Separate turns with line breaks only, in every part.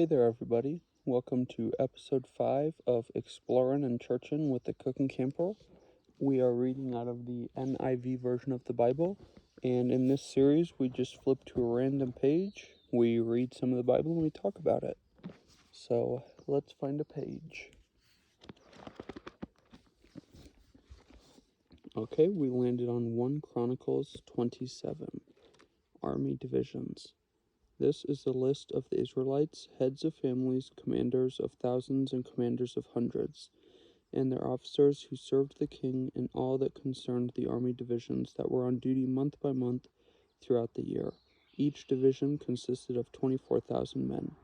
Hey there, everybody. Welcome to episode 5 of Explorin and Churchin with the Cookin camper. We are reading out of the NIV version of the Bible, and in this series, we just flip to a random page, we read some of the Bible, and we talk about it. So, let's find a page. Okay, we landed on 1 Chronicles 27, Army Divisions. This is the list of the Israelites, heads of families, commanders of thousands, and commanders of hundreds, and their officers who served the king in all that concerned the army divisions that were on duty month by month throughout the year. Each division consisted of 24,000 men.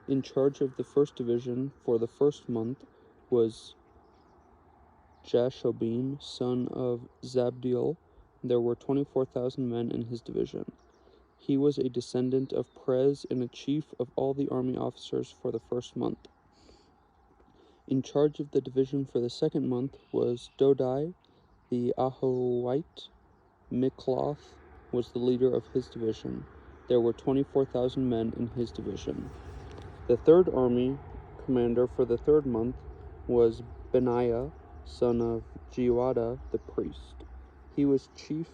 In charge of the first division for the first month was Jashobim, son of Zabdiel. There were 24,000 men in his division. He was a descendant of Perez and a chief of all the army officers for the first month. In charge of the division for the second month was Dodai, the Ahohite. Mikloth was the leader of his division. There were 24,000 men in his division. The third army commander for the third month was Benaiah, son of Jehoiada the priest. He was chief,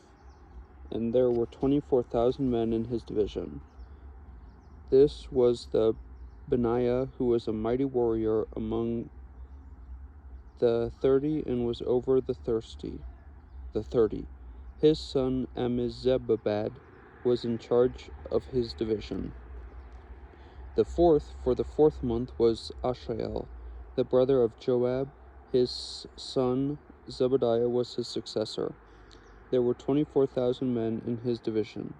and there were 24,000 men in his division. This was the Benaiah who was a mighty warrior among the 30 and was over the 30. His son Amizabad was in charge of his division. The fourth for the fourth month was Ashael, the brother of Joab. His son Zebadiah was his successor. There were 24,000 men in his division.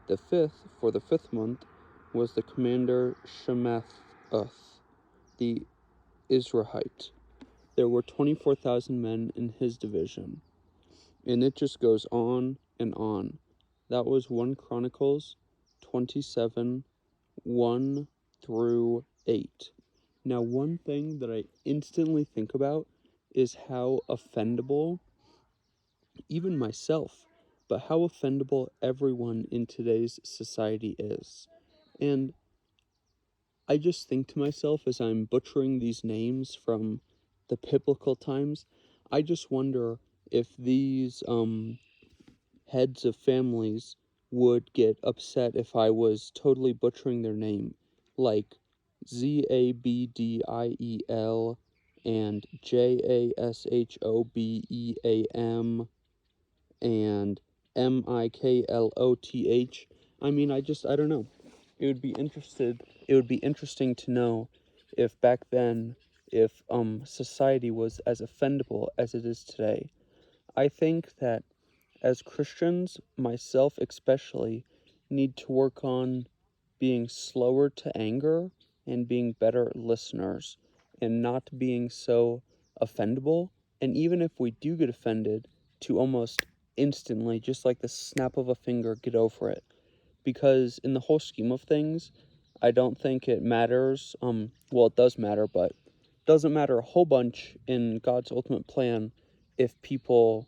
The fifth for the fifth month was the commander Shemath, the Israelite. There were 24,000 men in his division. And it just goes on and on. That was 1 Chronicles 27, 1 through 8. Now, one thing that I instantly think about is how offendable, even myself, but how offendable everyone in today's society is. And I just think to myself as I'm butchering these names from the biblical times, I just wonder if these heads of families would get upset if I was totally butchering their name, like Zabdiel and Jashobeam and Mikloth. I mean, I don't know. It would be interesting to know if back then, if society was as offendable as it is today. I think that as Christians, myself especially, need to work on being slower to anger and being better listeners and not being so offendable. And even if we do get offended, to almost instantly, just like the snap of a finger, get over it. Because in the whole scheme of things, I don't think it matters. Well, it does matter, but it doesn't matter a whole bunch in God's ultimate plan if people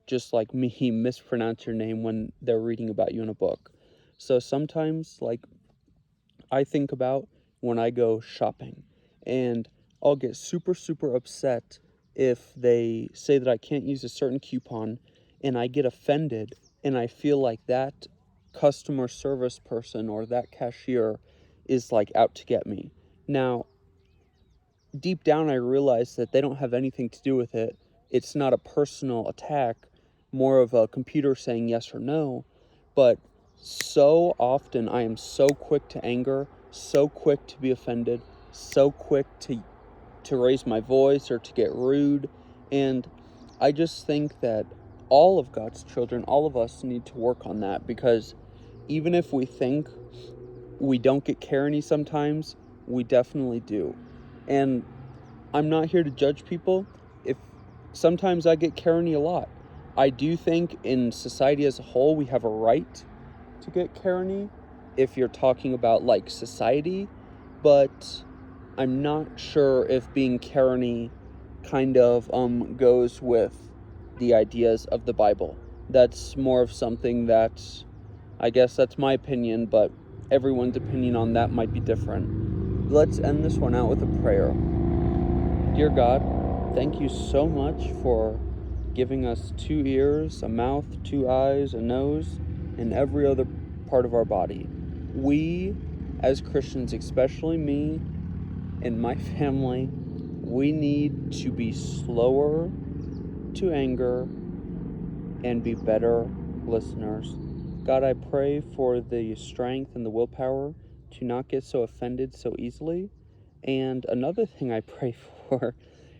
just like me mispronounce your name when they're reading about you in a book. So sometimes, like, I think about when I go shopping, and I'll get super, super upset if they say that I can't use a certain coupon, and I get offended, and I feel like that customer service person or that cashier is like out to get me. Now, deep down, I realize that they don't have anything to do with it. It's not a personal attack, more of a computer saying yes or no. But so often I am so quick to anger, so quick to be offended, so quick to raise my voice or to get rude. And I just think that all of God's children, all of us need to work on that, because even if we think we don't get carny sometimes, we definitely do. And I'm not here to judge people. If sometimes I get carny a lot. I do think in society as a whole, we have a right to get carny if you're talking about like society, but I'm not sure if being carny kind of goes with the ideas of the Bible. That's more of something that, I guess that's my opinion, but everyone's opinion on that might be different. let's end this one out with a prayer. Dear God, thank you so much for giving us 2 ears, a mouth, 2 eyes, a nose, and every other part of our body. We, as Christians, especially me and my family, we need to be slower to anger and be better listeners. God, I pray for the strength and the willpower to not get so offended so easily. And another thing I pray for,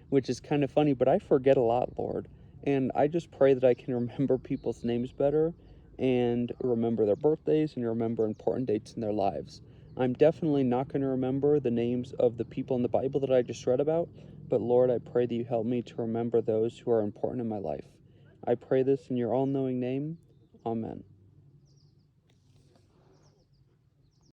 which is kind of funny, but I forget a lot, Lord. And I just pray that I can remember people's names better and remember their birthdays and remember important dates in their lives. I'm definitely not going to remember the names of the people in the Bible that I just read about, but Lord, I pray that you help me to remember those who are important in my life. I pray this in your all-knowing name. Amen.